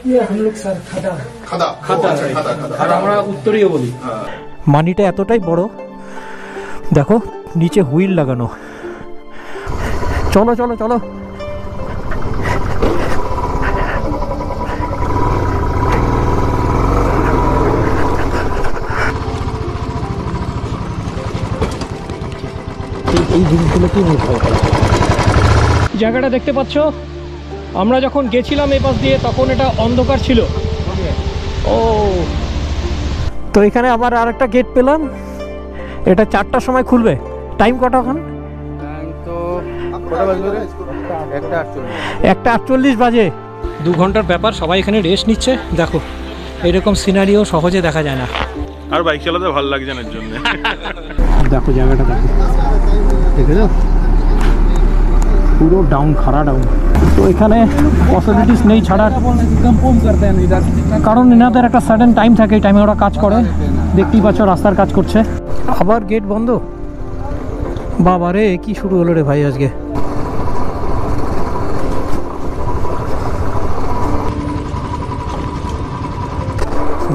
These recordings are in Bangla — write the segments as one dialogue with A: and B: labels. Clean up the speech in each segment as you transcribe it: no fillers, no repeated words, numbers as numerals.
A: ये हम लोग सर खदा
B: খাদা খাদা আর আমরা উত্তরীয় বলি।
C: মানিটা এতটাই বড়, দেখো নিচে হুইল লাগানো। চলো চলো চলো। এই জিনিসগুলো কি জায়গাটা দেখতে পাচ্ছ, আমরা যখন গেছিলাম এই পাশ দিয়ে তখন এটা অন্ধকার ছিল। ও তো এখানে আবার আরেকটা গেট পেলাম, এটা 4টার সময় খুলবে। টাইম কটা এখন?
D: তো
C: 1:48 বাজে। 2 ঘন্টার ব্যাপার, সবাই এখানে রেস্ট নিচ্ছে। দেখো এরকম সিনারিও সহজে দেখা যায় না।
B: আর বাইক চালাতে ভালো লাগছে না এর জন্য।
C: দেখো জায়গাটা দেখো, দেখেছো পুরো ডাউন, খাড়া ডাউন। তো এখানে পসিবিলিটিস নেই ছাড়ার, কারণ এনাদের একটা সাডেন টাইম থাকে, এই টাইমে ওরা কাজ করে। দেখতেই পাচ্ছ রাস্তার কাজ করছে। আবার গেট বন্ধ, বাবা রে কি শুরু হলো রে ভাই আজকে।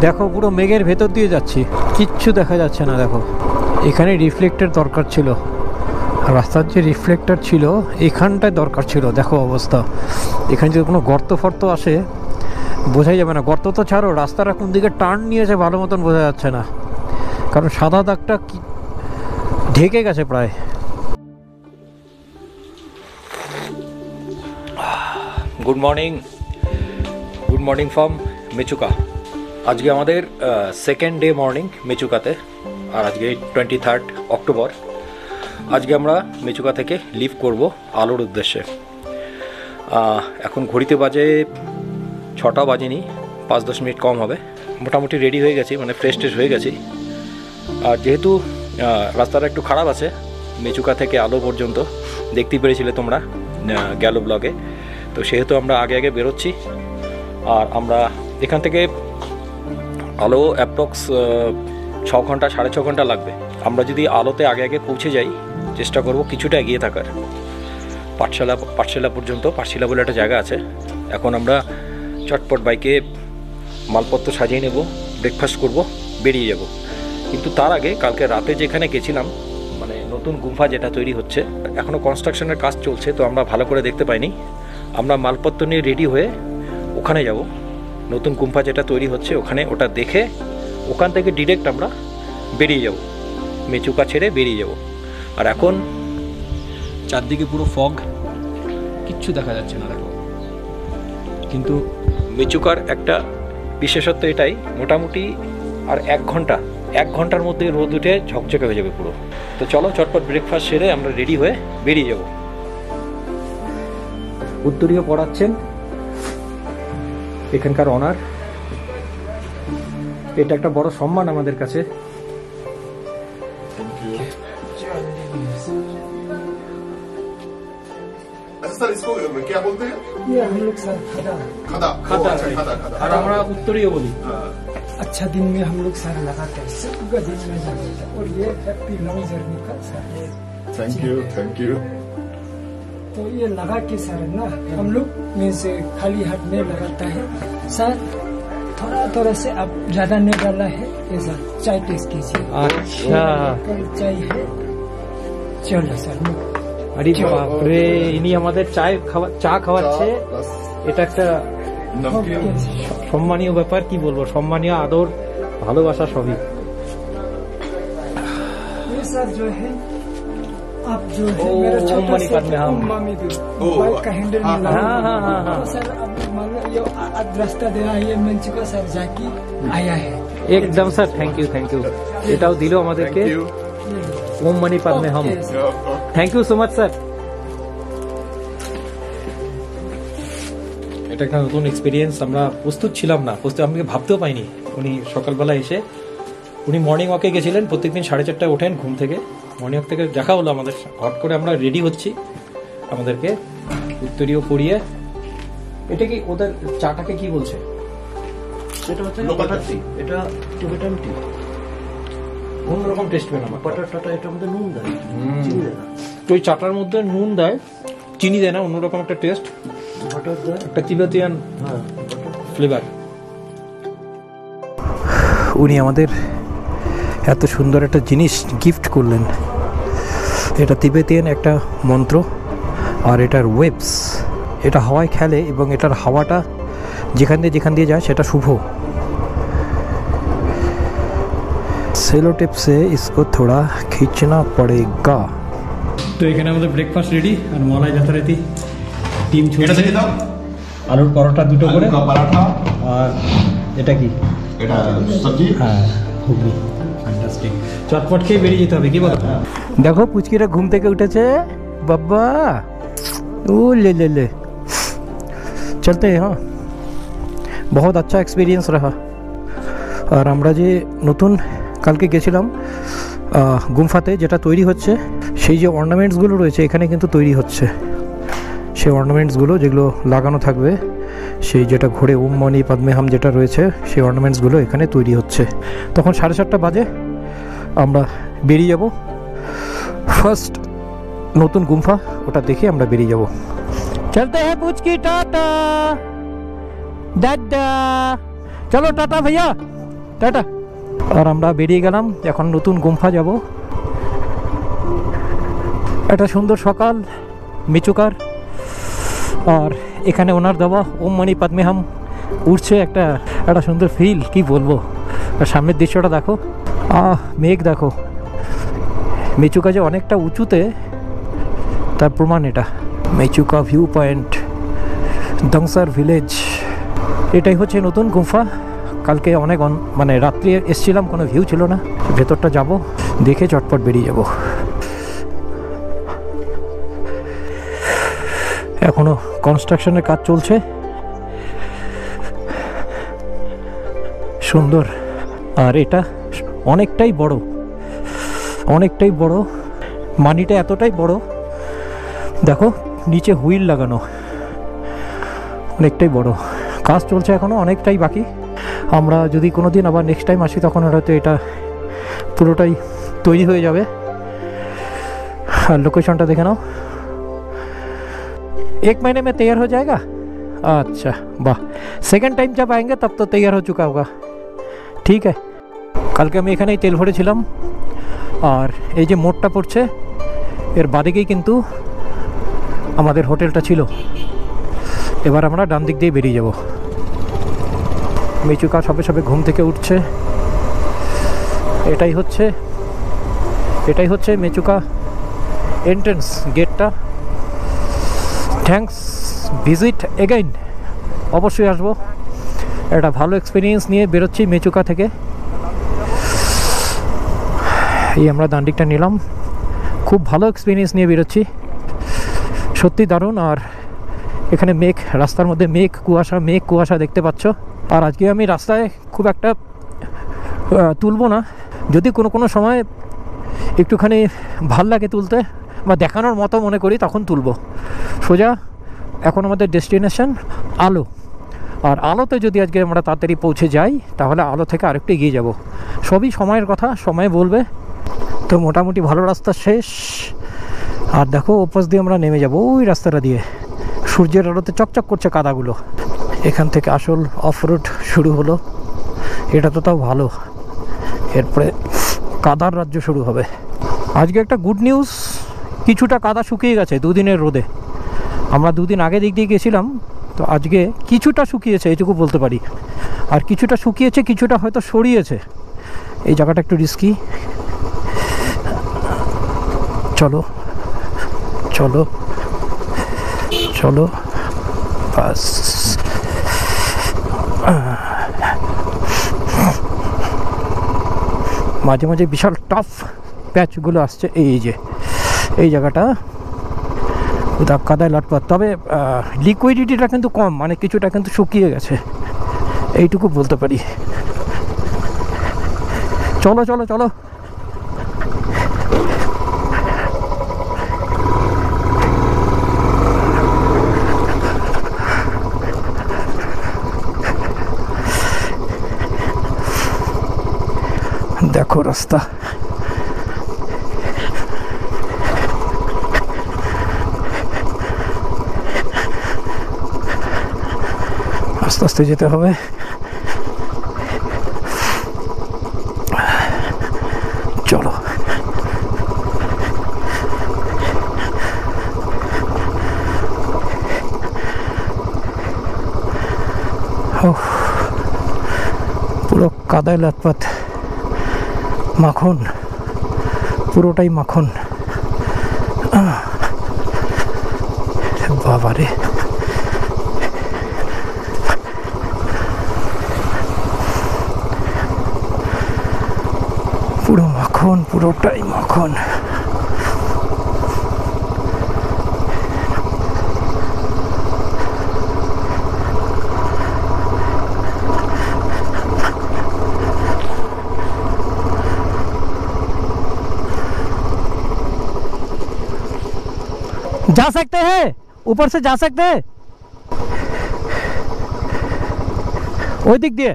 C: দেখো পুরো মেঘের ভেতর দিয়ে যাচ্ছি, কিচ্ছু দেখা যাচ্ছে না। দেখো এখানে রিফ্লেক্টর দরকার ছিল, রাস্তার যে রিফ্লেক্টর ছিল এখানটায় দরকার ছিল। দেখো অবস্থা, এখানে যদি কোনো গর্ত ফর্ত আসে বোঝাই যাবে না। গর্ত তো ছাড়ো, রাস্তাটা কোন দিকে টার্ন নিয়েছে ভালো মতন বোঝা যাচ্ছে না, কারণ সাদা দাগটা কি ঢেকে গেছে প্রায়। Good morning from Mechuka. আজকে আমাদের সেকেন্ড ডে মর্নিং মেচুকাতে, আর আজকে 23 অক্টোবর। আজকে আমরা মেচুকা থেকে লিভ করব আলোর উদ্দেশ্যে। এখন ঘড়িতে বাজে 6টা বাজেনি, 5-10 মিনিট কম হবে। মোটামুটি রেডি হয়ে গেছি, মানে ফ্রেশ ট্রেশ হয়ে গেছি। আর যেহেতু রাস্তাটা একটু খারাপ আছে মেচুকা থেকে আলো পর্যন্ত, দেখতেই পেরেছিলে তোমরা গেল ব্লগে, তো সেহেতু আমরা আগে আগে বেরোচ্ছি। আর আমরা এখান থেকে আলো অ্যাপ্রক্স 6 ঘন্টা 6.5 ঘন্টা লাগবে। আমরা যদি আলোতে আগে আগে পৌঁছে যাই, চেষ্টা করব কিছুটা এগিয়ে থাকার। পাঠশালা পর্যন্ত, পাঠশালা বলে একটা জায়গা আছে। এখন আমরা চটপট বাইকে মালপত্র সাজিয়ে নেব, ব্রেকফাস্ট করব, বেরিয়ে যাব। কিন্তু তার আগে কালকে রাতে যেখানে গেছিলাম, মানে নতুন গুম্ফা যেটা তৈরি হচ্ছে, এখনও কনস্ট্রাকশনের কাজ চলছে, তো আমরা ভালো করে দেখতে পাইনি। আমরা মালপত্র নিয়ে রেডি হয়ে ওখানে যাব, নতুন গুম্ফা যেটা তৈরি হচ্ছে ওখানে, ওটা দেখে ওখান থেকে ডিরেক্ট আমরা বেরিয়ে যাব, মেচুকা ছেড়ে বেরিয়ে যাব। আর এখন চারদিকে পুরো ফগ, কিচ্ছু দেখা যাচ্ছে না দেখো। কিন্তু মেচুকার একটা বিশেষত্ব এটাই, মোটামুটি আর 1 ঘন্টার মধ্যে রোদ উঠে ঝকঝকে হয়ে যাবে পুরো। তো চলো চটপট ব্রেকফাস্ট সেরে আমরা রেডি হয়ে বেরিয়ে যাব। উত্তরীয় পড়াচ্ছেন এখানকার অনার, এটা একটা বড় সম্মান আমাদের কাছে।
B: सर इसको क्या बोलते हैं?
A: ये हम लोग सर खदा
B: खदा खदा खदा
C: আর আমরা उत्तरीय बोली।
A: अच्छा दिन में हम लोग सर लगाते हैं, सुबह दिन में लगाते हैं। और ये हैप्पी लॉन्ग जर्नी का सर।
B: Thank you.
A: तो ये लगा के सर ना हम लोग में से खाली हाथ में लगाता है सर। थोड़ा से अब ज्यादा नहीं डाला है ये सर। चाय टेस्ट कीजिए।
C: अच्छा
A: चाय है, चलो सर।
C: আরে বাপরে, ইনি আমাদের চা খাওয়াচ্ছে। এটা একটা সম্মানীয় ব্যাপার, কি বলবো, সম্মানীয়, আদর, ভালোবাসা সবই।
A: सर जो है आप जो है मेरा छोटा सा मम्मी दो बाइक का हैंडल में लगा। हाँ सर, अब मान लो ये रास्ता दे रहा है, ये मेचुका सर जाके आया है।
C: একদম স্যার, থ্যাংক ইউ। এটাও দিল আমাদেরকে। ওম মানি পাদমে হাম। Thank you so much sir. এটা একটা নতুন এক্সপিরিয়েন্স, আমরা প্রস্তুত ছিলাম না, আমি ভাবতেও পাইনি। উনি সকালবেলা এসে, উনি মর্নিং ওয়াকে গেছিলেন, প্রত্যেকদিন 4:30টায় ওঠেন ঘুম থেকে। মর্নিং ওয়াক থেকে দেখা হলো আমাদের, হট করে আমরা রেডি হচ্ছি, আমাদেরকে উত্তরীয় পরিয়ে। এটা কি ওদের চাটাকে কি বলছে?
D: এটা হচ্ছে বাটার টি, এটা টিবেটান টি।
C: অন্যরকম টেস্ট পেলাম।
D: বাটার টাটা এটার মধ্যে নুন দেয়, চিনি দেয় না।
C: তো ওই চাটার মধ্যে নুন দেয়, চিনি দেয় না, অন্যরকম একটা টেস্ট,
D: বাটার দেয়,
C: একটা তিবেতিয়ান ফ্লেভার। উনি আমাদের এত সুন্দর একটা জিনিস গিফট করলেন। এটা তিবেতিয়ান একটা মন্ত্র, আর এটার ওয়েবস, এটা হাওয়ায় খেলে এবং এটার হাওয়াটা যেখান দিয়ে যায় সেটা শুভ। সেলো টিপ से इसको थोड़ा खींचना पड़ेगा। তো এখানে আমাদের ব্রেকফাস্ট রেডি, আর মলাই যথারীতি ডিম ছুঁড়ে দাও, আলুর পরোটা দুটো করে,
B: পরোটা,
C: আর এটা কি,
B: এটা সবজি,
C: হ্যাঁ ঘুগনি। ফ্যান্টাস্টিক, চটপট খেয়ে বেরিয়ে যেতে হবে, কি বলো? দেখো পুচকিরা ঘুম থেকে উঠেছে, বাবা ও ले चलते हैं। हाँ, बहुत अच्छा एक्सपीरियंस रहा। আর আমরা যে নতুন কালকে গেছিলাম গুম্ফাতে, যেটা তৈরি হচ্ছে, সেই যে অর্নামেন্টসগুলো রয়েছে এখানে কিন্তু তৈরি হচ্ছে। সেই অর্নামেন্টসগুলো যেগুলো লাগানো থাকবে, সেই যেটা ঘুরে ওম মনি পদ্মে হাম যেটা রয়েছে, সেই অর্নামেন্টসগুলো এখানে তৈরি হচ্ছে। তখন 7:30 বাজে আমরা বেরিয়ে যাব। ফার্স্ট নতুন গুম্ফা, ওটা দেখে আমরা বেরিয়ে যাব। চলতে হ্যাঁ পুচকি, টাটা দাদা, চলো টাটা ভাইয়া, টাটা। আর আমরা বেরিয়ে গেলাম, এখন নতুন গুম্ফা যাব। একটা সুন্দর সকাল মিচুকার, আর এখানে ওনার দেওয়া ওম মনি পদ্মে হাম উঠছে, একটা সুন্দর ফিল, কি বলবো। আর সামনের দৃশ্যটা দেখো, মেঘ দেখো, মেচুকা যে অনেকটা উঁচুতে তার প্রমাণ এটা। মেচুকা ভিউ পয়েন্ট, দংসার ভিলেজ, এটাই হচ্ছে নতুন গুম্ফা। কালকে অনেক মানে রাত্রি এসছিলাম, কোনো ভিউ ছিল না। ভেতরটা যাব, দেখে চটপট বেরিয়ে যাব। এখনো কনস্ট্রাকশনের কাজ চলছে, সুন্দর। আর এটা অনেকটাই বড়, মানিটা এতটাই বড়, দেখো নিচে হুইল লাগানো, অনেকটাই বড়। কাজ চলছে এখনো, অনেকটাই বাকি। আমরা যদি কোনো দিন আবার নেক্সট টাইম আসি, তখন হয়তো এটা পুরোটাই তৈরি হয়ে যাবে। আর লোকেশনটা দেখে নাও, 1 महीने में तैयार हो जाएगा। अच्छा वाह, सेकंड टाइम जब आएंगे तब तो तैयार हो चुका होगा। ठीक है, কালকে আমি এখানেই তেল ভরেছিলাম। আর এই যে মোড়টা পড়ছে, এর বাদিকেই কিন্তু আমাদের হোটেলটা ছিল। এবার আমরা ডান দিক দিয়ে বেরিয়ে যাব। মিচুকা সবে ঘুম থেকে উঠছে। এটাই হচ্ছে মেচুকা এন্ট্রেন্স গেটটা। থ্যাঙ্কস, ভিজিট এগেইন, অবশ্যই আসবো। একটা ভালো এক্সপিরিয়েন্স নিয়ে বেরোচ্ছি মেচুকা থেকে। এই আমরা ডান দিকটা নিলাম, খুব ভালো এক্সপিরিয়েন্স নিয়ে বেরোচ্ছি, সত্যি দারুণ। আর এখানে মেঘ, রাস্তার মধ্যে কুয়াশা দেখতে পাচ্ছ। আর আজকে আমি রাস্তায় খুব একটা তুলবো না, যদি কোনো সময় একটুখানি ভাল লাগে তুলতে বা দেখানোর মতো মনে করি, তখন তুলবো। সোজা এখন আমাদের ডেস্টিনেশন আলো। আর আলোতে যদি আজকে আমরা তাড়াতাড়ি পৌঁছে যাই, তাহলে আলো থেকে আরেকটু এগিয়ে যাব। সবই সময়ের কথা, সময় বলবে। তো মোটামুটি ভালো রাস্তা শেষ। আর দেখো ওপাশ দিয়ে আমরা নেমে যাব, ওই রাস্তাটা দিয়ে। সূর্যের আলোতে চকচক করছে কাদাগুলো। এখান থেকে আসল অফ রোড শুরু হলো। এটা তো তাও ভালো, এরপরে কাদার রাজ্য শুরু হবে। আজকে একটা গুড নিউজ, কিছুটা কাদা শুকিয়ে গেছে 2 দিনের রোদে। আমরা 2 দিন আগে দিক দিয়ে গেছিলাম, তো আজকে কিছুটা শুকিয়েছে, এইটুকু বলতে পারি। আর কিছুটা শুকিয়েছে, কিছুটা হয়তো সরিয়েছে। এই জায়গাটা একটু রিস্কি। চলো চলো চলো, বাস। মাঝে মাঝে বিশাল টাফ প্যাচগুলো আসছে। এই জায়গাটা কাদায় লটপট, তবে লিকুইডিটিটা কিন্তু কম, মানে কিছুটা কিন্তু শুকিয়ে গেছে, এইটুকু বলতে পারি। চলো চলো চলো, দেখো রাস্তা। আস্তে আস্তে যেতে হবে। চলো পুরো কাদায় লাতপাত, মাখন, পুরোটাই মাখন। বাবারে পুরো মাখন, পুরোটাই মাখন। जा सकते हैं, ऊपर से जा सकते हैं, ওই দিক দিয়ে।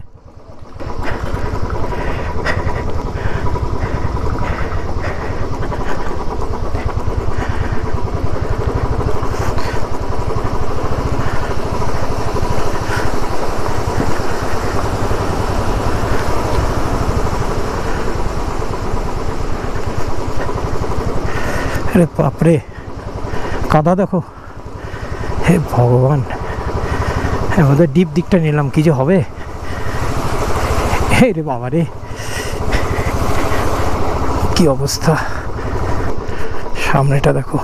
C: আরে বাপরে, কাদা দেখো, হে ভগবান। আমাদের ডিপ দিকটা নিলাম, কি যে হবে। হে রে বাবা রে, কি অবস্থা। সামনেটা দেখো,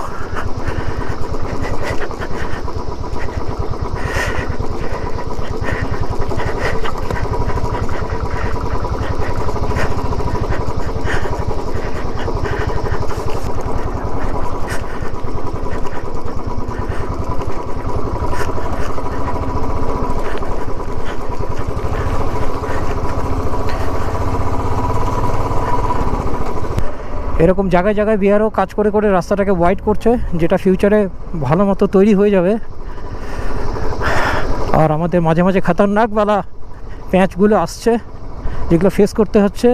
C: এরকম জায়গায় জায়গায় বিহারও কাজ করে করে রাস্তাটাকে ওয়াইড করছে, যেটা ফিউচারে ভালো মতো তৈরি হয়ে যাবে। আর আমাদের মাঝে মাঝে খতরনাকওয়ালা প্যাঁচগুলো আসছে, যেগুলো ফেস করতে হচ্ছে।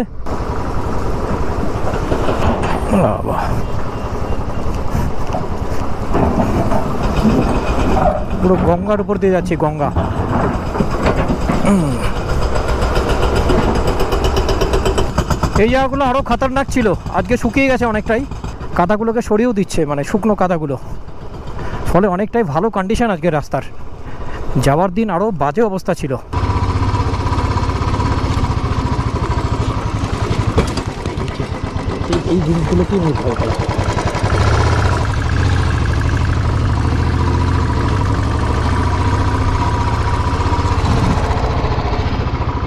C: পুরো গঙ্গার উপর দিয়ে যাচ্ছি, গঙ্গা। এই জায়গাগুলো আরও খতরনাক ছিল, আজকে শুকিয়ে গেছে অনেকটাই। কাদাগুলোকে সরিয়েও দিচ্ছে, মানে শুকনো কাদাগুলো, ফলে অনেকটাই ভালো কন্ডিশন আজকে রাস্তার। যাওয়ার দিন আরও বাজে অবস্থা ছিল। এই জিনিসগুলো কি ভয় করে,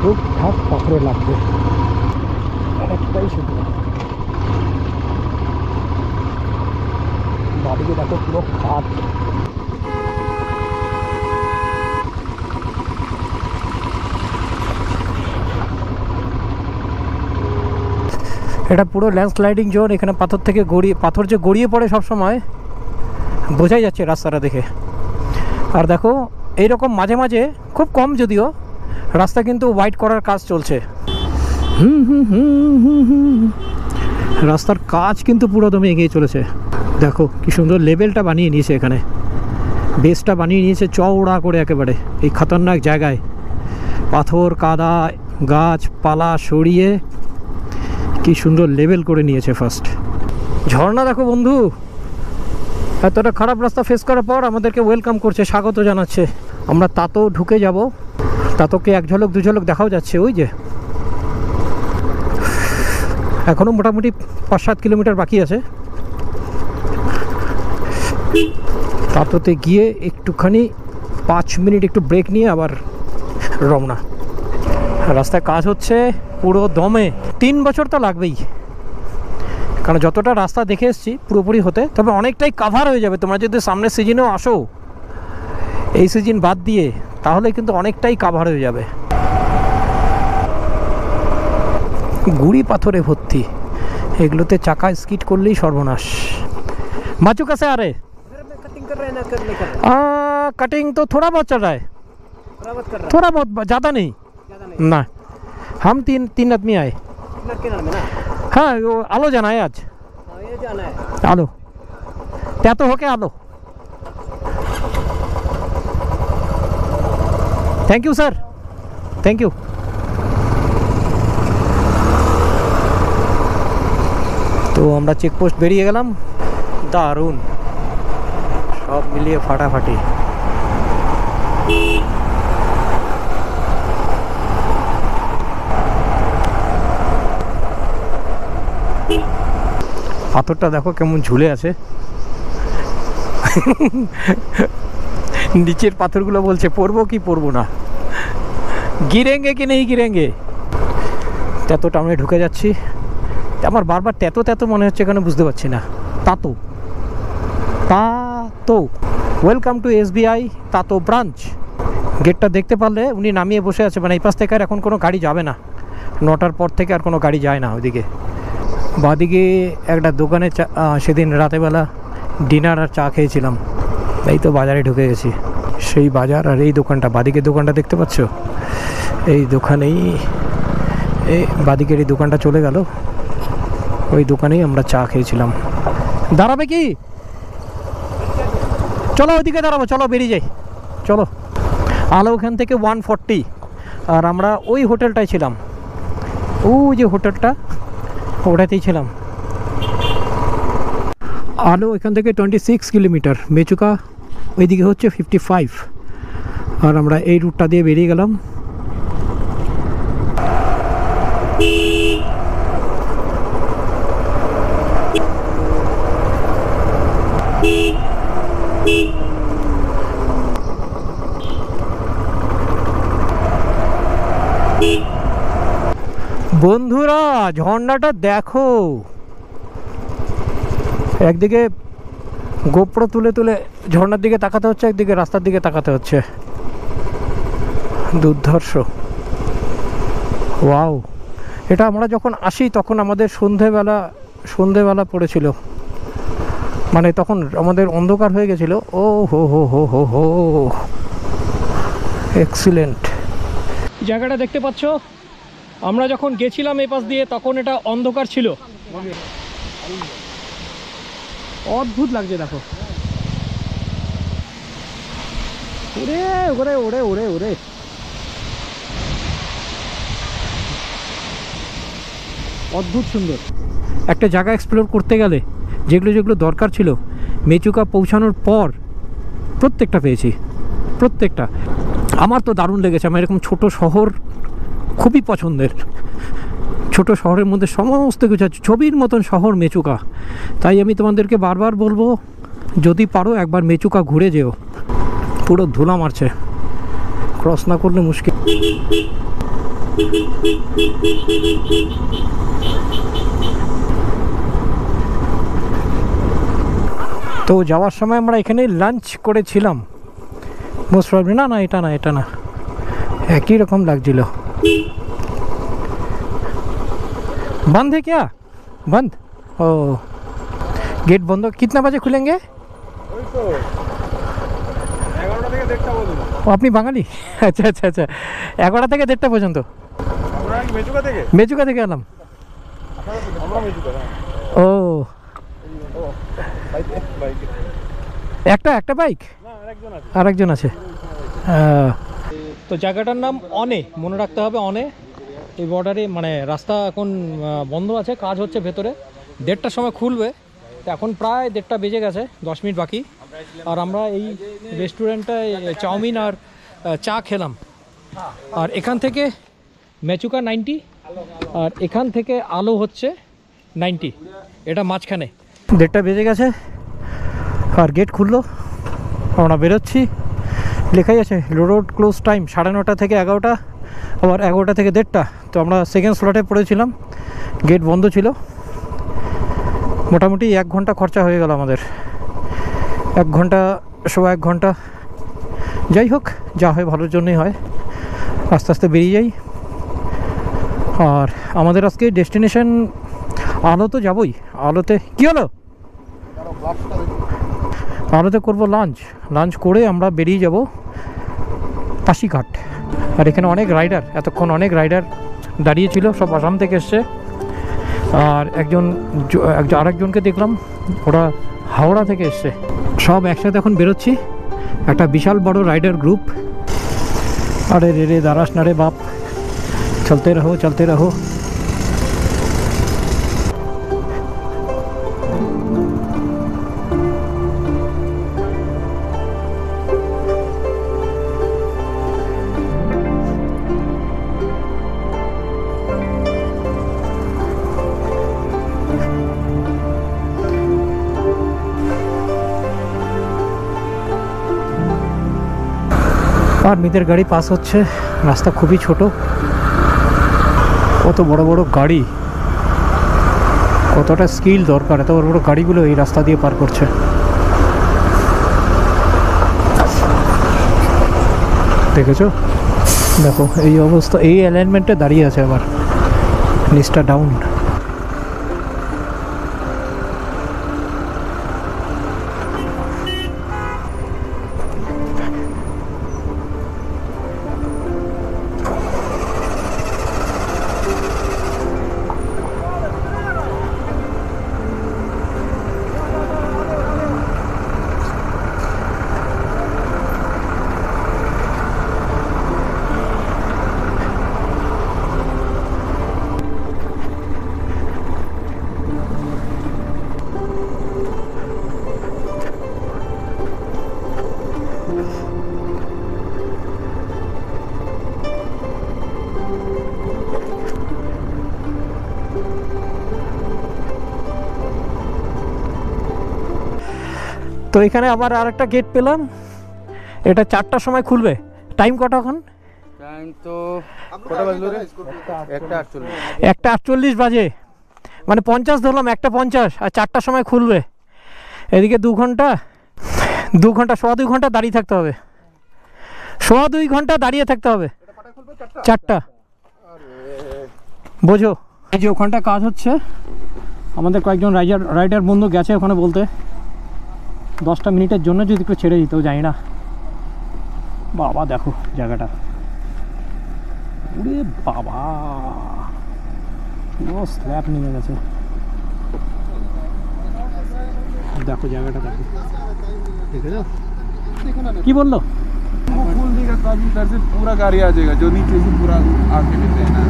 C: খুব ঠাক পাথরে লাগবে, অনেকটাই শুকনো। বাড়িতে দেখো পুরো খাদ। এটা পুরো ল্যান্ডস্লাইডিং জোন। এখানে পাথর থেকে পাথর যে গড়িয়ে পড়ে সব সময়, বোঝাই যাচ্ছে রাস্তাটা দেখে। আর দেখো এইরকম মাঝে মাঝে, খুব কম যদিও, রাস্তা কিন্তু ওয়াইড করার কাজ চলছে। রাস্তার কাজ কিন্তু পুরো দমে এগিয়ে চলেছে। দেখো কি সুন্দর লেভেলটা বানিয়ে নিয়েছে, এখানে বেসটা বানিয়ে নিয়েছে চওড়া করে একেবারে। এই খতরনাক জায়গায় পাথর, কাদা, গাছপালা সরিয়ে কি সুন্দর লেভেল করে নিয়েছে ফার্স্ট। ঝর্ণা দেখো বন্ধু, এতটা খারাপ রাস্তা ফেস করার পর আমাদেরকে ওয়েলকাম করছে, স্বাগত জানাচ্ছে। আমরা তাতো ঢুকে যাব, তাতোকে এক ঝলক দু ঝলক দেখাও যাচ্ছে। ওই যে এখনও মোটামুটি 5-7 কিলোমিটার বাকি আছে। তাতোতে গিয়ে একটুখানি 5 মিনিট একটু ব্রেক নিয়ে আবার রওনা। রাস্তায় কাজ হচ্ছে পুরো দমে। 3 বছর তো লাগবেই, কারণ যতটা রাস্তা দেখে এসেছি পুরোপুরি হতে, তবে অনেকটাই কাভার হয়ে যাবে। তোমরা যদি সামনের সিজনেও আসো, এই সিজন বাদ দিয়ে, তাহলে কিন্তু অনেকটাই কাভার হয়ে যাবে। গুড়ি পাথরে ভর্তি, এগুলোতে চাকা স্কিড করলেই সর্বনাশ। बाजू कैसे आ रहे?
D: कटिंग कर रहे हैं ना, करने कर रहे
C: कटिंग तो थोड़ा बहुत चल रहा है, थोड़ा बहुत, ज़्यादा नहीं ना। हम तीन आदमी आए। हाँ वो आलो जाना है आज,
D: ये जाना है
C: आलो त्या तो होके आलो। Thank you sir, thank you. তো আমরা চেকপোস্ট বেরিয়ে গেলাম। দারুণ, সব মিলিয়ে ফাটাফাটি। পাথরটা দেখো কেমন ঝুলে আছে। নিচের পাথরগুলো বলছে পড়বো কি পড়বো না, গিরেঙ্গে কি নেই গিরেঙ্গে। তেতো টাউনে ঢুকে যাচ্ছি। আমার বারবার তেতো তেতো মনে হচ্ছে, কেন বুঝতে পারছি না। তাতো তাতো, ওয়েলকাম টু SBI তাতো ব্রাঞ্চ। গেটটা দেখতে পারলে উনি নামিয়ে বসে আছে, মানে এই পাশ থেকে আর এখন কোনো গাড়ি যাবে না, 9টার পর থেকে আর কোনো গাড়ি যায় না ওইদিকে। বাদিকে একটা দোকানে সেদিন রাতেবেলা ডিনার আর চা খেয়েছিলাম। এই তো বাজারে ঢুকে গেছি, সেই বাজার। আর এই দোকানটা, বাদিকে দোকানটা দেখতে পাচ্ছ, এই দোকানেই, এই বাদিকের এই দোকানটা চলে গেল, ওই দোকানেই আমরা চা খেয়েছিলাম। দাঁড়াবে কি? চলো ওইদিকে দাঁড়াবো, চলো বেরিয়ে যাই, চলো। আলো ওখান থেকে 140, আর আমরা ওই হোটেলটায় ছিলাম, ওই যে হোটেলটা, ওটাতেই ছিলাম। আলো এখান থেকে 26 কিলোমিটার, মেচুকা ওইদিকে হচ্ছে 55, আর আমরা এই রুটটা দিয়ে বেরিয়ে গেলাম। বন্ধুরা ঝর্ণাটা দেখো, একদিকে গোপ্রো তুলে তুলে ঝর্ণার দিকে তাকাতে হচ্ছে, একদিকে রাস্তার দিকে তাকাতে হচ্ছে। দুর্ধর্ষ, ওয়াও। এটা আমরা যখন আসি তখন আমাদের সন্ধেবেলা পড়েছিল, মানে তখন আমাদের অন্ধকার হয়ে গেছিল। ও হো হো হো হো হো, এক্সিলেন্ট। জায়গাটা দেখতে পাচ্ছ, আমরা যখন গেছিলাম এই পাশ দিয়ে তখন এটা অন্ধকার ছিল। অদ্ভুত লাগছে দেখো, ওরে ওরে ওরে ওরে ওরে, অদ্ভুত সুন্দর। একটা জায়গা এক্সপ্লোর করতে গেলে যেগুলো যেগুলো দরকার ছিল মেচুকা পৌঁছানোর পর প্রত্যেকটা পেয়েছি, প্রত্যেকটা। আমার তো দারুণ লেগেছে, আমার এরকম ছোট শহর খুবই পছন্দের। ছোট শহরের মধ্যে সমস্ত কিছু আছে, ছবির মতন শহর মেচুকা। তাই আমি তোমাদেরকে বারবার বলবো, যদি পারো একবার মেচুকা ঘুরে যেও। পুরো ধুলা মারছে, ক্রস না করলে মুশকিল। তো যাওয়ার সময় আমরা এখানে লাঞ্চ করেছিলাম মোস্ট প্রবলি। না না, এটা না, এটা না, একই রকম লাগছিল। बंद है क्या? बंद? ओ, गेट बंद। कितना बजे खुलेंगे? ও আপনি বাঙালি? আচ্ছা আচ্ছা আচ্ছা, 11টা থেকে 1:30 পর্যন্ত। মেচুকা থেকে এলাম। ও একটা বাইক, আর একজন আছে। তো জায়গাটার নাম অনে, মনে রাখতে হবে, অনে। এই বর্ডারে, মানে রাস্তা এখন বন্ধ আছে, কাজ হচ্ছে ভেতরে। 1:30টার সময় খুলবে, তো এখন প্রায় 1:30 বেজে গেছে, 10 মিনিট বাকি। আর আমরা এই রেস্টুরেন্টটায় চাউমিন আর চা খেলাম। আর এখান থেকে মেচুকা 90, আর এখান থেকে আলো হচ্ছে 90, এটা মাঝখানে। 1:30 বেজে গেছে আর গেট খুললো, আমরা বেরোচ্ছি। লেখাই আছে রোড ক্লোজ টাইম 9:30 থেকে 11টা, আবার 11টা থেকে 1:30। তো আমরা সেকেন্ড স্লটে পড়েছিলাম, গেট বন্ধ ছিল। মোটামুটি 1 ঘন্টা খরচা হয়ে গেল আমাদের, 1 ঘন্টা, 1.25 ঘন্টা। যাই হোক, যা হয় ভালোর জন্যই হয়। আস্তে আস্তে বেরিয়ে যাই। আর আমাদের আজকে ডেস্টিনেশন আলো, তো যাবই। আলোতে কী হলো, আলোতে করবো লাঞ্চ করে আমরা বেরিয়ে যাব পাশিঘাট। আর এখানে অনেক রাইডার, এতক্ষণ অনেক রাইডার দাঁড়িয়েছিল, সব আসাম থেকে এসছে। আর আরেকজনকে দেখলাম, ওরা হাওড়া থেকে এসছে। সব একসাথে এখন বেরোচ্ছি, একটা বিশাল বড় রাইডার গ্রুপ। अरे रे रे दारास ना रे बाप, चलते रहो चलते रहो। আর্মিদের গাড়ি পাস হচ্ছে, রাস্তা খুবই ছোট, কত বড় বড় গাড়ি, কতটা স্কিল দরকার, এত বড় বড় গাড়িগুলো এই রাস্তা দিয়ে পার করছে। দেখেছো, দেখো এই অবস্থা, এই অ্যালাইনমেন্টে দাঁড়িয়ে আছে আবার, নিচটা ডাউন। তো এখানে আবার আরেকটা গেট পেলাম, এটা 4টার সময় খুলবে। টাইম কটা এখন?
E: টাইম তো কটা বাজলো রে?
C: 1:48 বাজে, মানে 50 ধরলাম, 1:50, আর 4টার সময় খুলবে। এদিকে 2 ঘন্টা, 2.25 ঘন্টা দাঁড়িয়ে থাকতে হবে, 2.25 ঘন্টা দাঁড়িয়ে থাকতে হবে। 4টা, বোঝো। এই যে ওখানটা কাজ হচ্ছে, আমাদের কয়েকজন রাইডার বন্ধু গেছে ওখানে বলতে 10টা মিনিটের জন্য যদি একটু ছেড়ে দিতেও, জানি না। বাবা দেখো জায়গাটা, ওরে বাবা, পুরো স্ল্যাব নেমে গেছে। দেখো জায়গাটা, দেখো, দেখেছো কি বললো?
E: खोल देगा तो अभी इधर से पूरा गाड़ी आ जाएगा, जो नीचे से पूरा आगे देते हैं ना।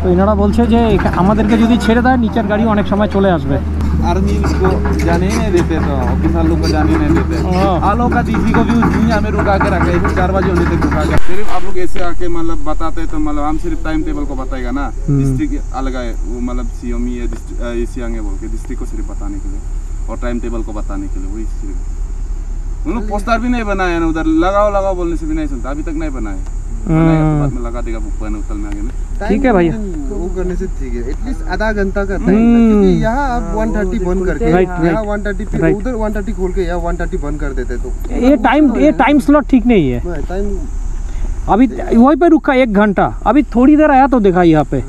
C: তো এনারা বলছে যে আমাদেরকে যদি ছেড়ে দেয় নিচের গাড়ি অনেক সময় চলে আসবে।
E: आर्मी को जाने ही नहीं देते, तो ऑफिसर लोग को जाने ही नहीं देते। आलो का डीसी को भी दुनिया में रुका के रखा है, 4 बजे होने तक रुका के। सिर्फ आप लोग ऐसे आके मतलब बताते तो मतलब हम सिर्फ टाइम टेबल को बताएगा ना, डिस्ट्रिक्ट अलग है वो, मतलब सीएमई है एसीआंगे बोल के डिस्ट्रिक्ट को सिर्फ बताने के लिए और टाइम टेबल को बताने के लिए, वही सिर्फ। उन लोग पोस्टर भी नहीं बनाए ना उधर, लगाओ लगाओ बोलने से भी नहीं सुनता, अभी तक नहीं बनाए। बनाएगा तो बाद में लगा देगा पुप्पन उतल में आगे में।
C: ठीक है भैया,
F: वो करने से ठीक है, एटलीस्ट आधा घंटा का टाइम, क्योंकि यहाँ आप 1:30 बंद करके यहाँ 1:30 पे उधर 1:30 खोल के यहाँ 1:30 बंद कर देते, तो
C: ये टाइम स्लॉट ठीक नहीं है।
F: टाइम
C: अभी वहीं पे रुका 1 घंटा, अभी थोड़ी देर आया तो देखा यहाँ पे,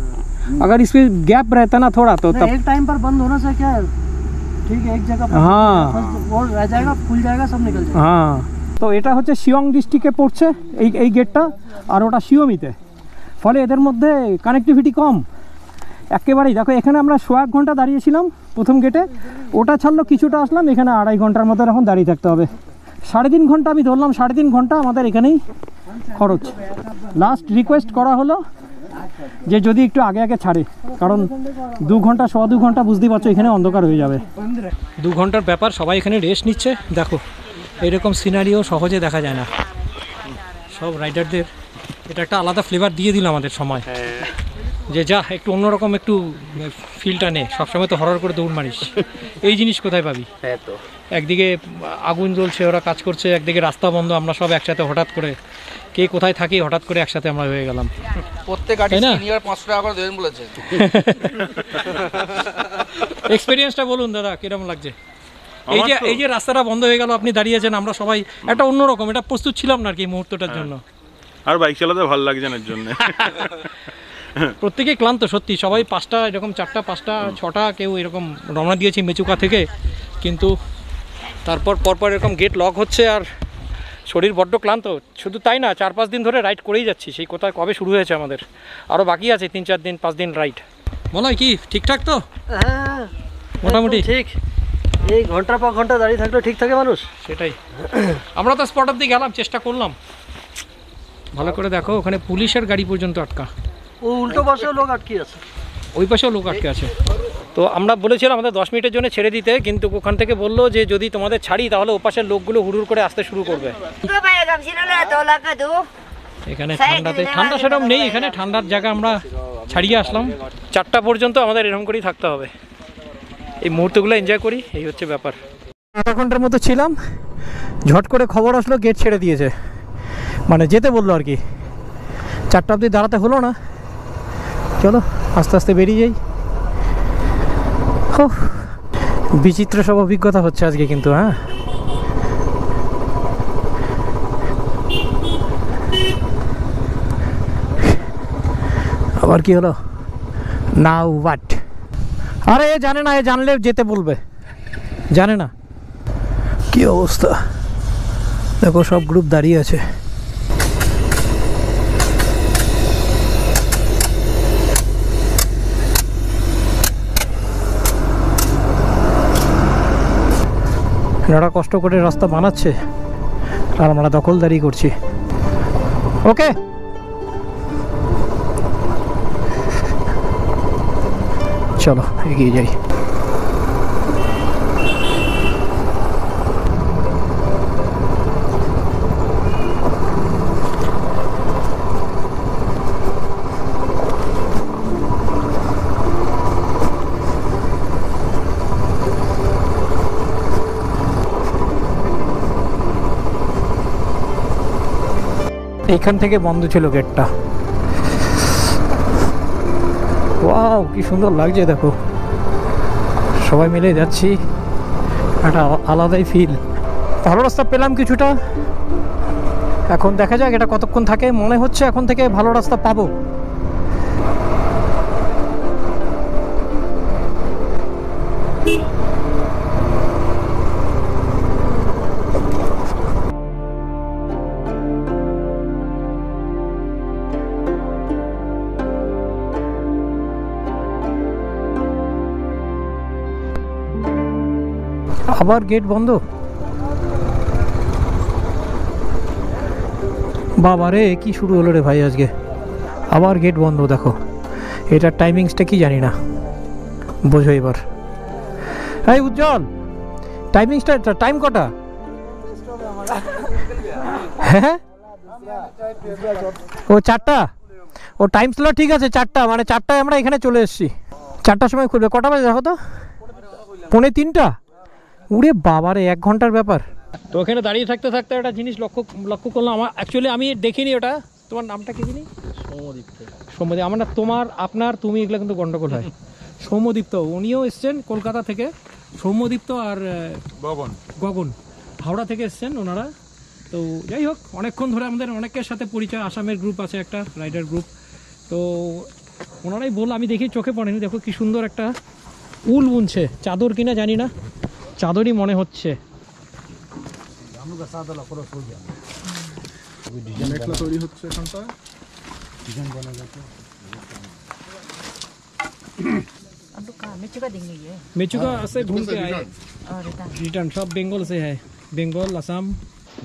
C: अगर इसमें गैप रहता ना थोड़ा तो तब
A: एक टाइम पर बंद होने से क्या है, ठीक है, एक जगह पर
C: हाँ
A: वो रह जाएगा, खुल जाएगा, सब निकल जाएगा।
C: हाँ, তো এটা হচ্ছে শিয়ং ডিস্ট্রিক্টে পড়ছে এই গেটটা, আর ওটা শিওমিতে, ফলে এদের মধ্যে কানেক্টিভিটি কম একেবারেই। দেখো এখানে আমরা 1.25 ঘন্টা দাঁড়িয়েছিলাম প্রথম গেটে, ওটা ছাড়লো কিছুটা আসলাম, এখানে 2.5 ঘন্টার মতো এখন দাঁড়িয়ে থাকতে হবে। 3.5 ঘন্টা আমি ধরলাম, 3.5 ঘন্টা আমাদের এখানেই খরচ। লাস্ট রিকোয়েস্ট করা হলো যে যদি একটু আগে আগে ছাড়ে, কারণ 2 ঘন্টা 2.25 ঘন্টা বুঝতেই পারছো এখানে অন্ধকার হয়ে যাবে। 2 ঘন্টার ব্যাপার, সবাই এখানে রেস্ট নিচ্ছে। দেখো এইরকম সিনারিও সহজে দেখা যায় না। সব রাইডারদের এটা একটা আলাদা ফ্লেভার দিয়ে দিল আমাদের সময়, যে যা একটু অন্যরকম একটু ফিলটা নে, সবসময় তো হরর করে দৌড় মারিস, এই জিনিস কোথায় পাবি? একদিকে আগুন জ্বলছে, ওরা কাজ করছে, একদিকে রাস্তা বন্ধ, আমরা সব একসাথে হঠাৎ করে কে কোথায় থাকি হঠাৎ করে একসাথে আমরা হয়ে গেলাম।
E: প্রত্যেক গাড়ি সিনিয়র 500 টাকা করে দেবেন বলেছে।
C: এক্সপেরিয়েন্সটা বলুন দাদা, কিরকম লাগছে? এই যে রাস্তাটা বন্ধ হয়ে গেল, আপনি দাঁড়িয়েছেন, আমরা সবাই একটা অন্যরকম, এটা প্রস্তুত ছিলাম না আর কি মুহূর্তটার জন্য।
B: আর বাইক চালাতে ভালো লাগছে না এর জন্য।
C: প্রত্যেকেই ক্লান্ত সত্যি, সবাই 5টা এরকম 4টা 5টা 6টা কেউ এরকম রওনা দিয়েছি মেচুকা থেকে, কিন্তু তারপর পরপর এরকম গেট লক হচ্ছে আর শরীর বড্ড ক্লান্ত। শুধু তাই না, 4-5 দিন ধরে রাইড করেই যাচ্ছি, সেই কোথায় কবে শুরু হয়েছে আমাদের, আরও বাকি আছে 3-4 দিন 5 দিন রাইড। মনে হয় কি ঠিকঠাক তো?
A: হ্যাঁ
C: মোটামুটি
A: ঠিক, এই ঘন্টার পর ঘন্টা দাঁড়িয়ে থাকলে ঠিক থাকে মানুষ।
C: সেটাই, আমরা তো স্পট অব্দি গেলাম, চেষ্টা করলাম, ভালো করে দেখো, ওখানে পুলিশের গাড়ি পর্যন্ত আটকা,
D: ও উল্টো পাশেও লোক আটকে আছে,
C: ওই পাশেও লোক আটকে আছে। তো আমরা বলেছিলাম আমাদের 10 মিনিটের জন্য ছেড়ে দিতে, কিন্তু ওখান থেকে বললো যে যদি তোমাদের ছাড়ি তাহলে ও পাশের লোকগুলো হুড়ুর করে আসতে শুরু করবে। এখানে ঠান্ডাতে, ঠান্ডা সেরকম নেই এখানে, ঠান্ডার জায়গা আমরা ছাড়িয়ে আসলাম। 4টা পর্যন্ত আমাদের এরকম করেই থাকতে হবে, এই মুহূর্তগুলো এনজয় করি, এই হচ্ছে ব্যাপার। আধা ঘন্টার মতো ছিলাম, ঝট করে খবর আসলো গেট ছেড়ে দিয়েছে, মানে যেতে বললো আর কি। 4টা অবধি দাঁড়াতে হলো না, চলো আস্তে আস্তে বেরিয়ে যাই। বিচিত্র সব অভিজ্ঞতা হচ্ছে আজকে কিন্তু। হ্যাঁ, আবার কি হলো? Now what? আরে এ জানে না, এ জানলে যেতে বলবে, জানে না। কি অবস্থা দেখো, সব গ্রুপ দাঁড়িয়ে আছে। এনারা কষ্ট করে রাস্তা বানাচ্ছে আর আমরা দখলদারি করছি। ওকে, চলো এগিয়ে যাই। এখান থেকে বন্ধ ছিল গেটটা। ওয়াও, কি সুন্দর লাগছে দেখো, সবাই মিলে যাচ্ছি, একটা আলাদাই ফিল। ভালো রাস্তা পেলাম কিছুটা, এখন দেখা যাক এটা কতক্ষণ থাকে। মনে হচ্ছে এখন থেকে ভালো রাস্তা পাবো। আবার গেট বন্ধ, বাবারে কি শুরু হলো রে ভাই আজকে। আবার গেট বন্ধ দেখো, এটার টাইমিংসটা কি জানি না, বোঝো এবার। এই উজ্জ্বল, টাইমিংসটা, টাইম কটা? হ্যাঁ, ও 4টা, ও টাইম স্লট ঠিক আছে 4টা, মানে 4টায় আমরা এখানে চলে এসেছি। 4টার সময় খুলবে, কটা বাজে দেখো তো? 2:45। উড়ে বাবারে, 1 ঘন্টার ব্যাপার। তো ওখানে দাঁড়িয়ে থাকতে থাকতে একটা জিনিস লক্ষ্য করলাম। আমার অ্যাকচুয়ালি আমি দেখিনি ওটা। তোমার নামটা কি জানি? সৌম্যদীপ। আমার না, তোমার আপনার তুমি এগুলো কিন্তু গন্ডগোল হয়। সৌম্যদীপ্ত, উনিও এসছেন কলকাতা থেকে। সৌম্যদীপ্ত আর গগন হাওড়া থেকে এসছেন ওনারা। তো যাই হোক, অনেকক্ষণ ধরে আমাদের অনেকের সাথে পরিচয়। আসামের গ্রুপ আছে একটা, রাইডার গ্রুপ। তো ওনারাই বলল, আমি দেখি চোখে পড়েনি। দেখো কি সুন্দর একটা উল বুনছে, চাদর কিনা জানি না, চাদরই মনে হচ্ছে।
E: তৈরি হচ্ছে এখানটা, ডিজাইন বানা যাচ্ছে।
C: मेचुका से घूम के आए, रिटर्न सब बंगाल से है, बंगाल असम।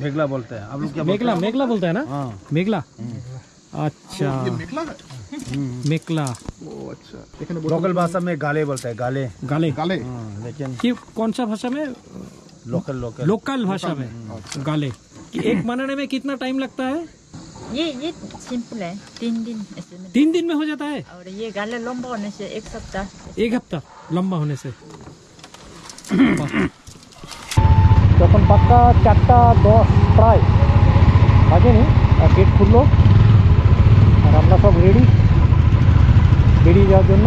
D: मेघला बोलते हैं आप लोग क्या?
C: मेघला बोलते हैं ना?
D: हाँ,
C: मेघला। अच्छा, मेघला।
E: अच्छा,
D: लोकल भाषा में गाले बोलते हैं, गाले
C: गाले।
D: लेकिन
C: कि कौन सा भाषा में? लोकल भाषा में गाले। एक बनाने में कितना टाइम लगता है?
G: ये सिंपल है, 3 दिन ऐसे में।
C: 3 दिन में हो जाता है?
G: और ये गाले लंबा होने से 1 सप्ताह।
C: 1 हफ्ता लंबा होने से। তখন পাক্কা 4:10 প্রায় বাজেনি, আর গেট খুললো আর আমরা সব রেডি বেরিয়ে যাওয়ার জন্য।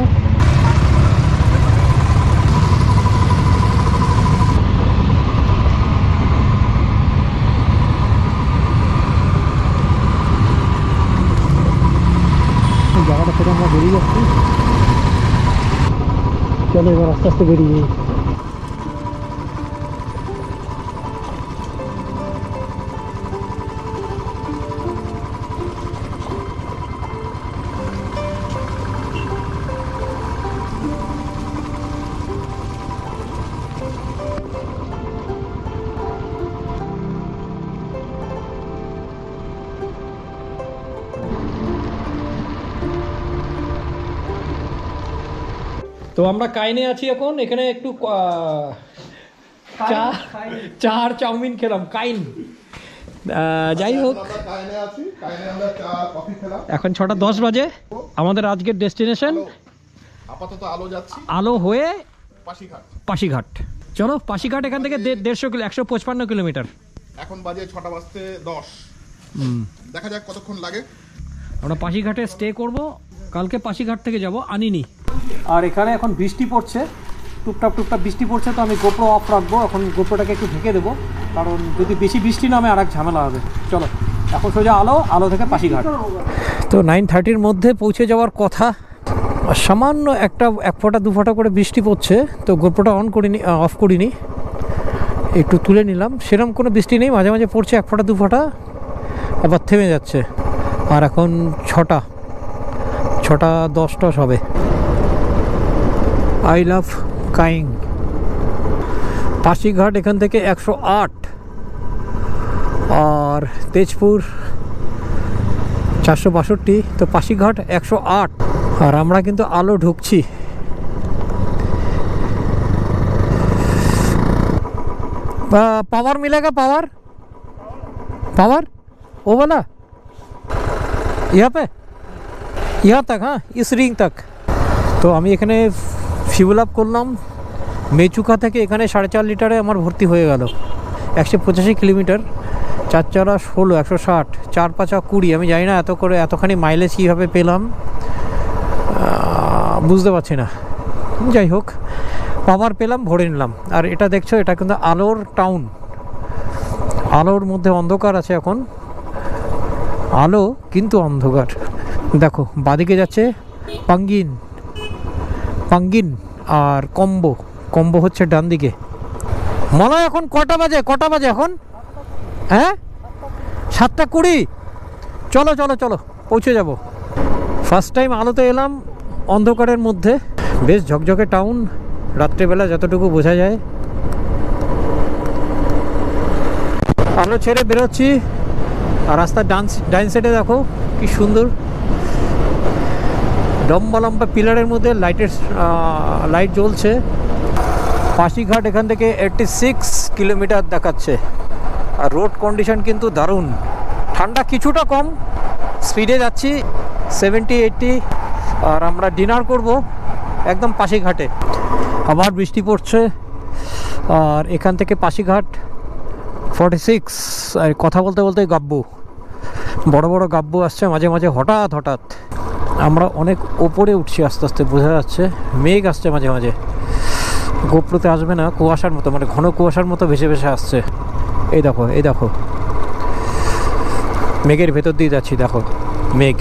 C: জায়গাটা থেকে আমরা বেরিয়ে যাচ্ছি। চলো এবার আস্তে আস্তে বেরিয়ে যাই। আমরা কাইনে আছি এখন, এখানে একটু চা আর চাউমিন খেলাম। কাইন যাই হোক, এখন 6:10 বাজে। আমাদের আজকের ডেস্টিনেশন
E: আপাতত আলো যাচ্ছি,
C: আলো হয়ে
E: পাশিঘাট।
C: চলো পাশিঘাট এখান থেকে 155 কিলোমিটার।
E: এখন বাজে 6:10। দেখা যাক কতক্ষণ লাগে।
C: আমরা পাশিঘাটে স্টে করব, কালকে পাশিঘাট থেকে যাব আনিনি। আর এখানে এখন বৃষ্টি পড়ছে, টুকটাক বৃষ্টি পড়ছে, তো আমি গোপ্রো অফ রাখবো। এখন গোপ্রোটাকে একটু ঢেকে দেবো, কারণ যদি বেশি বৃষ্টি নামে আর এক ঝামেলা হবে। চলো এখন সোজা আলো থেকে পাশিঘাট। তো 9:30-র মধ্যে পৌঁছে যাওয়ার কথা। সামান্য এক ফোঁটা 2 ফোঁটা করে বৃষ্টি পড়ছে, তো গোপ্রোটা অফ করিনি, একটু তুলে নিলাম। সেরকম কোনো বৃষ্টি নেই, মাঝে মাঝে পড়ছে 1 ফোঁটা 2 ফোঁটা, আবার থেমে যাচ্ছে। আর এখন 6:10 হবে। I love কাইং। পাশিঘাট এখান থেকে 108, আর তেজপুর 462, তো পাশিঘাট 108। আর আমরা কিন্তু আলো ঢুকছি। पावर मिलेगा, पावर वो वाला यहाँ पे, यहाँ तक, हाँ इस रिंग तक। तो আমি এখানে ফিউল আপ করলাম মেচুকা থেকে। এখানে 4.5 লিটারে আমার ভর্তি হয়ে গেল। 185 কিলোমিটার, 4 চারা 16, 160, 4 5 20। আমি জানি না এতখানি মাইলেজ কীভাবে পেলাম, বুঝতে পারছি না। যাই হোক, পাওয়ার পেলাম, ভরে নিলাম। আর এটা দেখছো, এটা কিন্তু আলোর টাউন, আলোর মধ্যে অন্ধকার আছে এখন, আলো কিন্তু অন্ধকার। দেখো বাদিকে যাচ্ছে পাঙ্গিন আর কম্বো হচ্ছে ডান দিকে। মনে হয় এখন কটা বাজে এখন? হ্যাঁ 7:20। চলো পৌঁছে যাব। ফার্স্ট টাইম আলোতে এলাম অন্ধকারের মধ্যে। বেশ ঝকঝকে টাউন, রাত্রেবেলা যতটুকু বোঝা যায়। আলো ছেড়ে বেরোচ্ছি, আর রাস্তার ডাইন সাইডে দেখো কি সুন্দর লম্বা পিলারের মধ্যে লাইট জ্বলছে। পাশিঘাট এখান থেকে 86 কিলোমিটার দেখাচ্ছে। আর রোড কন্ডিশন কিন্তু দারুণ। ঠান্ডা কিছুটা কম, স্পিডে যাচ্ছি 70-80। আর আমরা ডিনার করব একদম পাশিঘাটে। আবার বৃষ্টি পড়ছে। আর এখান থেকে পাশিঘাট 46। আর কথা বলতে বড় বড় গাব্বু আসছে মাঝে মাঝে, হঠাৎ। আমরা অনেক ওপরে উঠছি, আস্তে আস্তে বোঝা যাচ্ছে। মেঘ আসছে মাঝে মাঝে, গোপ্রোতে আসবে না, কুয়াশার মতো, মানে ঘন কুয়াশার মতো ভেসে আসছে। এই দেখো মেঘের ভেতর দিয়ে যাচ্ছি, দেখো মেঘ।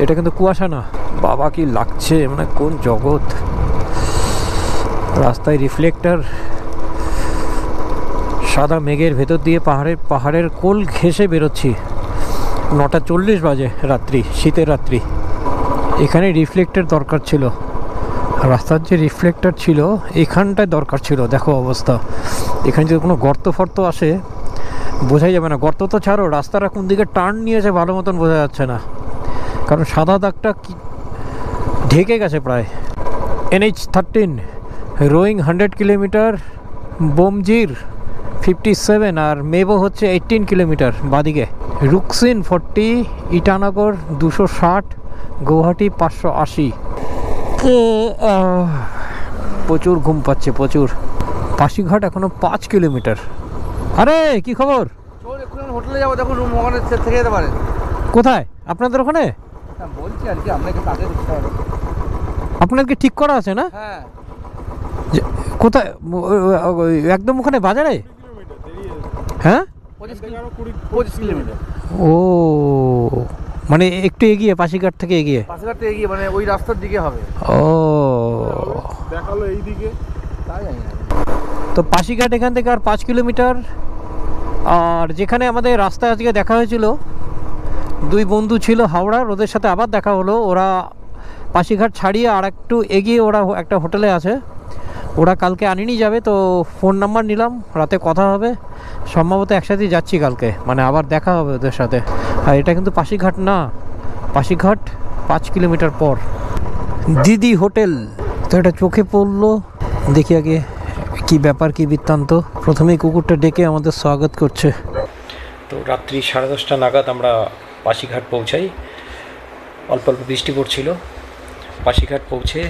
C: এটা কিন্তু কুয়াশা না। বাবা কি লাগছে, মানে কোন জগৎ। রাস্তায় রিফ্লেক্টর, সাদা মেঘের ভেতর দিয়ে পাহাড়ের কোল ঘেঁষে বেরোচ্ছি। 9:40 বাজে রাত্রি, শীতের রাত্রি। এখানে রিফ্লেক্টর দরকার ছিল, রাস্তার যে রিফ্লেক্টর ছিল এখানটায় দরকার ছিল। দেখো অবস্থা, এখানে যদি কোনো গর্ত ফর্ত আসে বোঝাই যাবে না। গর্ত তো ছাড়ো, রাস্তাটা কোন দিকে টার্ন নিয়েছে ভালো মতন বোঝা যাচ্ছে না, কারণ সাদা দাগটা ঢেকে গেছে প্রায়। NH13 রোয়িং 100 কিলোমিটার, বোমজির 57, আর মেবো হচ্ছে 18 কিলোমিটার বাদিকে। রুকসিন 40, ইটানগর 260, গৌহাটি 580। প্রচুর ঘুম পাচ্ছে, প্রচুর। পাশিঘাট এখনো 5 কিলোমিটার। আরে কি খবর?
F: হোটেলে যাবো, দেখো রুম ওখানে থেকে যেতে পারে।
C: কোথায় আপনাদের ওখানে?
F: বলছি আর কি, আপনাকে তাকে দেখতে হবে।
C: আপনাদেরকে ঠিক করা আছে না?
F: হ্যাঁ।
C: কোথায়? একদম ওখানে বাজারে? হ্যাঁ
F: 25 কিলোমিটার।
C: ও মানে একটু এগিয়ে, পাশিঘাট থেকে এগিয়ে,
F: মানে ওই রাস্তার দিকে হবে।
C: ও
E: দেখালো এই দিকে,
F: তাই জানি না।
C: তো পাশিঘাট এখান থেকে আর 5 কিলোমিটার। আর যেখানে আমাদের রাস্তায় আজকে দেখা হয়েছিল, 2 বন্ধু ছিল হাওড়ার, ওদের সাথে আবার দেখা হলো। ওরা পাশিঘাট ছাড়িয়ে আর একটু এগিয়ে ওরা একটা হোটেলে আছে। ওরা কালকে আনিনি যাবে, তো ফোন নাম্বার নিলাম, রাতে কথা হবে। সম্ভবত একসাথেই যাচ্ছি কালকে, মানে আবার দেখা হবে ওদের সাথে। আর এটা কিন্তু পাশিঘাট না, পাশিঘাট 5 কিলোমিটার পর। দিদি হোটেল। তো এটা চোখে পড়লো, দেখি আগে কি ব্যাপার কি বৃত্তান্ত। প্রথমেই কুকুরটা ডেকে আমাদের স্বাগত করছে। তো রাত্রি 10:30 নাগাদ আমরা পাশিঘাট পৌঁছাই। অল্প অল্প বৃষ্টি পড়ছিল। পাশিঘাট পৌঁছে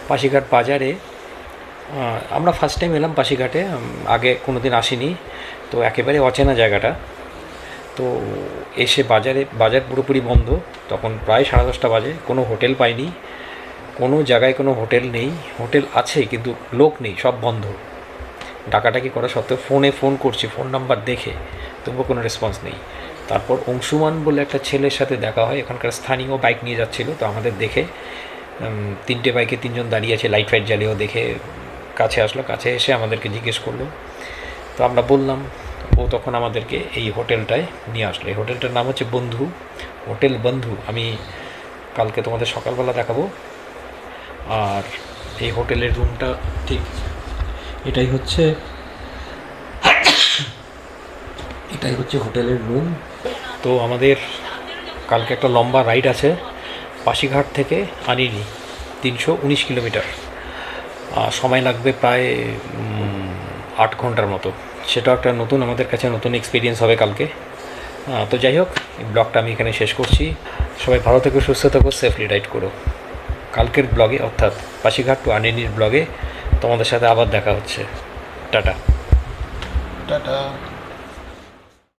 C: পাশিঘাট বাজারে আমরা ফার্স্ট টাইম এলাম পাশিঘাটে, আগে কোনো দিন আসিনি, তো একেবারে অচেনা জায়গাটা। তো এসে বাজার পুরোপুরি বন্ধ, তখন প্রায় 10:30 বাজে। কোনো হোটেল পাইনি, কোনো জায়গায় কোনো হোটেল নেই। হোটেল আছে কিন্তু লোক নেই, সব বন্ধ। ডাকাডাকি করা সত্ত্বেও ফোন করছি, ফোন নাম্বার দেখে, তবুও কোনো রেসপন্স নেই। তারপর অংশুমান বলে একটা ছেলের সাথে দেখা হয়, এখানকার স্থানীয়, বাইক নিয়ে যাচ্ছিলো। তো আমাদের দেখে 3টে বাইকে 3জন দাঁড়িয়ে আছে, লাইট ফাইট জ্বালিয়েও দেখে কাছে আসলো। কাছে এসে আমাদেরকে জিজ্ঞেস করলো, তো আমরা বললাম। ও তখন আমাদেরকে এই হোটেলটায় নিয়ে আসলো। এই হোটেলটার নাম হচ্ছে বন্ধু, হোটেল বন্ধু। আমি কালকে তোমাদের সকালবেলা দেখাবো। আর এই হোটেলের রুমটা ঠিক এটাই হচ্ছে হোটেলের রুম। তো আমাদের কালকে একটা লম্বা রাইড আছে পাশিঘাট থেকে আনিনি, 319 কিলোমিটার। সময় লাগবে প্রায় 8 ঘন্টার মতো। সেটাও একটা নতুন, আমাদের কাছে নতুন এক্সপিরিয়েন্স হবে কালকে। তো যাই হোক, এই ব্লগটা আমি এখানে শেষ করছি। সবাই ভালো থেকো, সুস্থ থেকো, সেফলি রাইড করো। কালকের ব্লগে, অর্থাৎ পাশিঘাট টু আনিনির ব্লগে তোমাদের সাথে আবার দেখা হচ্ছে। টাটা।